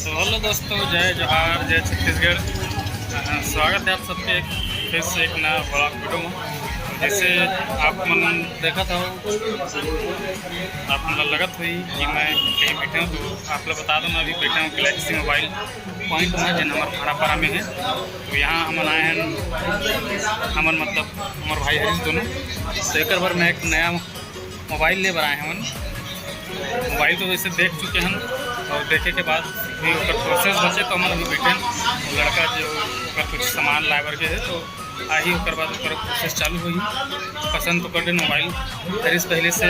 तो हेलो दोस्तों, जय जोहार, जय छत्तीसगढ़। स्वागत है आप सबके फिर से एक नया ब्लॉग वीडियो में। जैसे आप मन देखा था, आप मतलब लगत हुई कि मैं कहीं बैठे हूँ, तो आप लोग बता दो मैं अभी बैठा हूँ गैलेक्सी मोबाइल पॉइंट में, जो हमारे खानापारा में है। तो यहाँ हम आए हैं, हमारे मतलब हमारे भाई हरीश दोनों। तो एक बार मैं एक नया मोबाइल ले आए हैं। मोबाइल तो वैसे देख चुके हैं, और देखे के बाद भी प्रोसेस बचे तो हम अभी बैठे लड़का जो कुछ सामान ला करके है, तो आई होकर बाद प्रोसेस चालू हुई। पसंद तो कर दे मोबाइल हरीश पहले से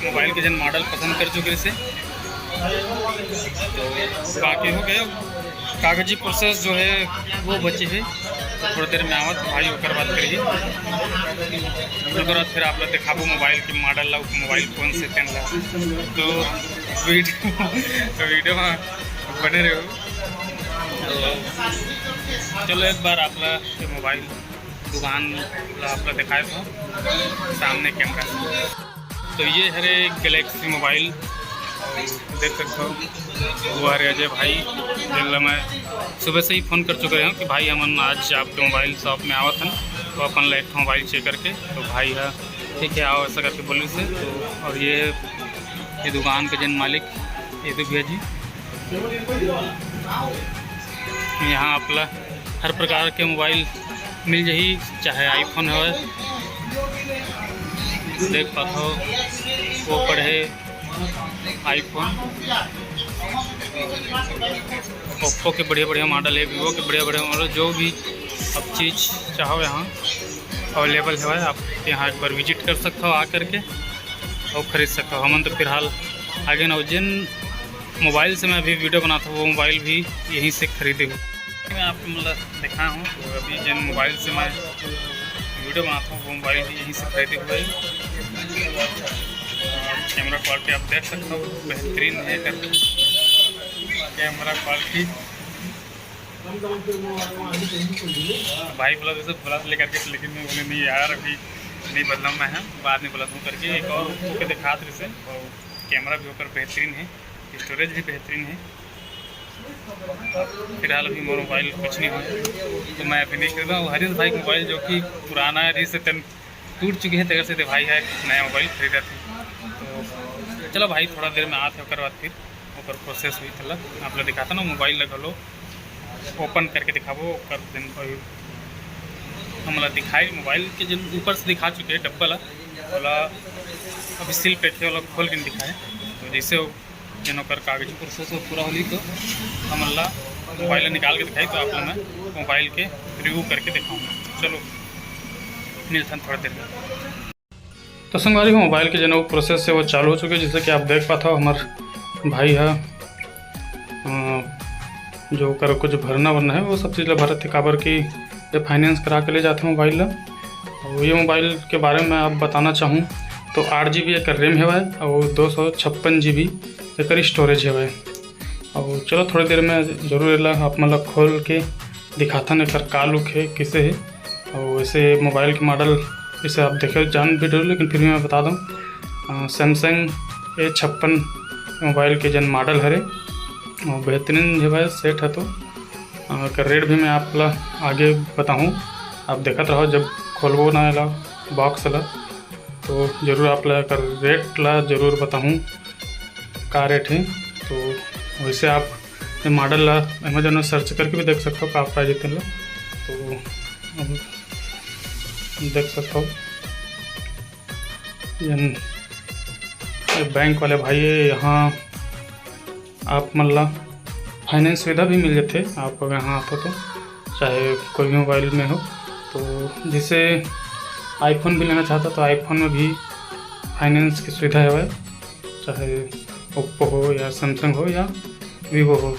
मोबाइल के जन मॉडल पसंद कर चुके से, तो बाकी हो गए कागजी प्रोसेस जो है वो बचे है। तो थोड़ी देर में आवत भाई होकर बात करिए, बाद फिर आप लोग दिखाबो मोबाइल के मॉडल ला, मोबाइल कौन से पेन ला। तो वीडियो में बने रहो। तो चलो एक बार आप लोग मोबाइल दुकान आप लोग दिखाए तो सामने कैमरा से। तो ये है गैलेक्सी मोबाइल, देख सकते हो। वो है अजय भाई, जिन मैं सुबह से ही फ़ोन कर चुके हैं कि भाई हम आज आपके मोबाइल शॉप में आवत हैं, तो अपन लाइट मोबाइल चेक करके। तो भाई है ठीक है आओ ऐसा करके बोली से। तो और ये दुकान के जन मालिक ये तो भैया जी। यहाँ आप हर प्रकार के मोबाइल मिल जाही, चाहे आईफोन हो, देख पाओ वो पढ़े आईफोन, ओप्पो के बढ़िया बढ़िया मॉडल है, वीवो के बढ़िया बढ़िया मॉडल, जो भी अब चीज़ चाहो यहाँ अवेलेबल है। आप यहाँ एक बार विजिट कर सकते हो आकर के और ख़रीद सकते हो। हम तो फिलहाल आगे ना जिन मोबाइल से मैं अभी वीडियो बनाता हूँ वो मोबाइल भी यहीं से खरीदे हुए मैं आपको मतलब दिखा हूँ। तो अभी जिन मोबाइल से मैं वीडियो बनाता हूँ वो मोबाइल भी यहीं से खरीदे हुए। कैमरा क्वालिटी आप देख सकते हो बेहतरीन है, कैमरा क्वालिटी। भाई बोला जैसे प्लस लेकर के, लेकिन मैं बोले नहीं यार अभी नहीं बदला मैं है, बाद में प्लस हूँ करके एक और के दिखा दे से। और कैमरा भी होकर बेहतरीन है, स्टोरेज भी बेहतरीन है। फिलहाल अभी मोर मोबाइल कुछ नहीं हुआ, तो मैं अभी नहीं खरीदा हूँ। हरीश भाई मोबाइल जो कि पुराना है, से टूट चुकी है, तगर से भाई है नया मोबाइल खरीदा था। तो चलो भाई थोड़ा देर में आते होकर बाद फिर ऊपर प्रोसेस हुई चल आप लोग दिखाता ना मोबाइल लगा लो, ओपन करके दिखाबो कर दिन पर हम मतलब दिखाई। मोबाइल के जो ऊपर से दिखा चुके हैं डब्बा वाला, अभी सील पे थे वाला खोल के नहीं दिखाए। तो जैसे जिन कर कागजी प्रोसेस पूरा होली तो हम मोबाइल निकाल के दिखाई, तो आप लोग मैं मोबाइल के रिव्यू करके दिखाऊँगा। चलो मिलता थोड़ा देर में। तो संगवारी मोबाइल के जो प्रोसेस है वो चालू हो चुके हैं, जैसे कि आप देख पाता हो हमारे भाई है जो कर कुछ भरना वरना है वो सब चीज़ भरत है, काबर की ये फाइनेंस करा के ले जाते हैं मोबाइल। और ये मोबाइल के बारे में आप बताना चाहूँ तो 8 GB एक रैम है और 256 GB एक स्टोरेज है। और चलो थोड़ी देर में जरूर आप मतलब खोल के दिखाता न कर का लुक है किसे है। और वैसे मोबाइल के मॉडल इसे आप देखे जान भी डरो, लेकिन फिर भी मैं बता दूँ सैमसंग A56 मोबाइल के जन मॉडल है और बेहतरीन है सेट है। तो कर रेट भी मैं आप ला आगे बताऊँ, आप देखते रहो जब खोलबो ना ला बॉक्स ला, तो ज़रूर आप ला कर रेट ला ज़रूर बताऊँ का रेट है। तो वैसे आप मॉडल ला अमेजन में सर्च करके भी देख सकते हो का प्राइस इतने ला, तो देख सकते हो। बैंक वाले भाई यहाँ आप मतलब फाइनेंस सुविधा भी मिल जाते आप अगर यहाँ आते तो, चाहे कोई भी मोबाइल में हो। तो जैसे आईफोन भी लेना चाहता तो आईफोन में भी फाइनेंस की सुविधा है, चाहे ओप्पो हो या सैमसंग हो या वीवो हो,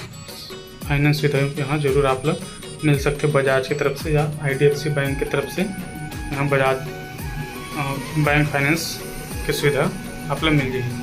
फाइनेंस सुविधा यहाँ ज़रूर आप लोग मिल सकते बजाज की तरफ से या IDFC बैंक की तरफ से। यहाँ बजाज बैंक फाइनेंस की सुविधा आप लोग मिल जाएगी।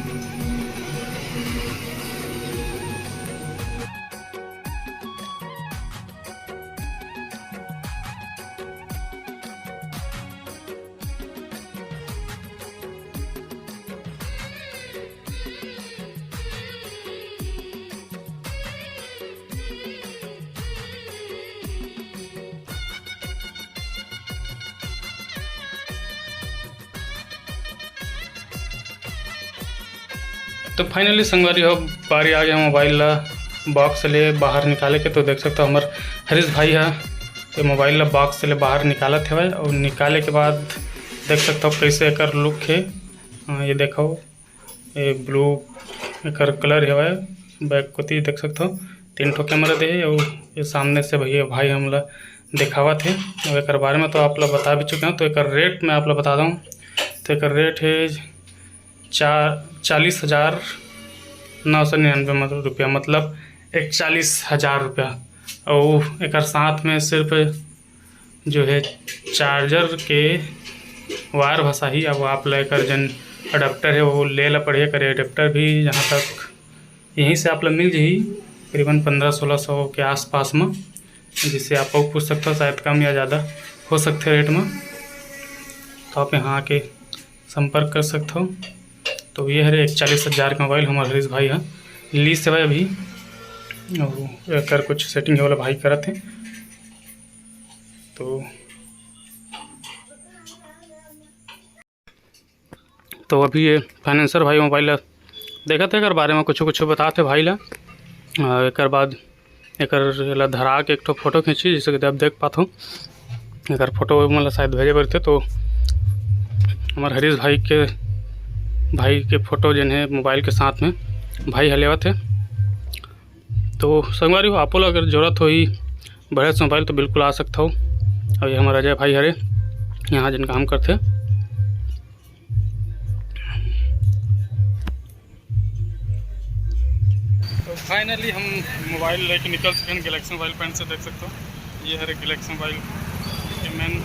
तो फाइनली संगवारी हो बारी आ गया मोबाइल ला बॉक्स ले बाहर निकाले के। तो देख सकते हो हमार हरीश भाई है तो मोबाइल ला बॉक्स ले बाहर निकालत है और निकाले के बाद देख सकते हो कैसे एकर लुक है। ये देखो ये ब्लू एकर कलर है। बैक कोती देख सकते हो 3 ठो कैमरा दे है और ये सामने से भैया भाई हमला दिखावा थे और एक बारे में तो आप लोग बता भी चुके हैं। तो एक रेट मैं आप लोग बता दूँ तो एक रेट है 40,999 रुपया, मतलब 41,000 रुपया। और एक साथ में सिर्फ जो है चार्जर के वायर भसा ही। अब आप लेकर जन अडाप्टर है वो ले ला पड़े करे। अडाप्टर भी यहाँ तक यहीं से आप लोग मिल जाइए करीबन 1500-1600 के आसपास में, जिससे आप लोग पूछ सकते हो शायद कम या ज़्यादा हो सकते रेट में। तो आप यहाँ आके संपर्क कर सकते हो। तो ये है 41,000 का मोबाइल हमारे हरीश भाई है लीज से भाई अभी और एकर कुछ सेटिंग वाला भाई करत है। तो अभी ये फाइनेंसर भाई मोबाइल देखा थे एकर बारे में कुछ बताते भाई ला। एक बाद एक धरा के एक ठो फोटो खींची जिससे कि आप देख पाते हो। अगर फोटो मतलब शायद भेजे पड़ते तो हमारे हरीश भाई के फ़ोटो जिन है मोबाइल के साथ में भाई हलेवत है। तो संगवारी हो आपो अगर ज़रूरत हो ही बढ़िया से मोबाइल तो बिल्कुल आ सकता हो। और ये हमारे अजय भाई हरे यहाँ जिन काम करते। तो फाइनली हम मोबाइल लेके निकल चुके हैं गैलेक्सी मोबाइल पॉइंट से। देख सकते हो ये है गैलेक्सी मोबाइल मैन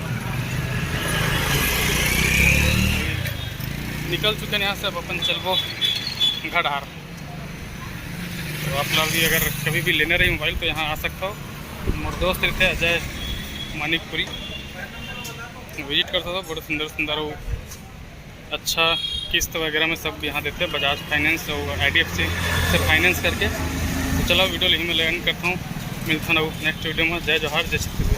निकल चुके हैं यहाँ से। अब अपन चलबो घाटार। तो आप लोग भी अगर कभी भी लेने रही मोबाइल तो यहाँ आ सकता हो। मोर दोस्त रहते अजय मानिकपुरी विजिट करता था। बड़े सुंदर वो अच्छा किस्त वगैरह में सब यहाँ देते हैं। बजाज फाइनेंस और IDFC से फाइनेंस करके। तो चलो वीडियो यहीं में लैंड करता हूँ। मिलता हूँ नेक्स्ट वीडियो में। जय जोहार जय छत्तीसगढ़।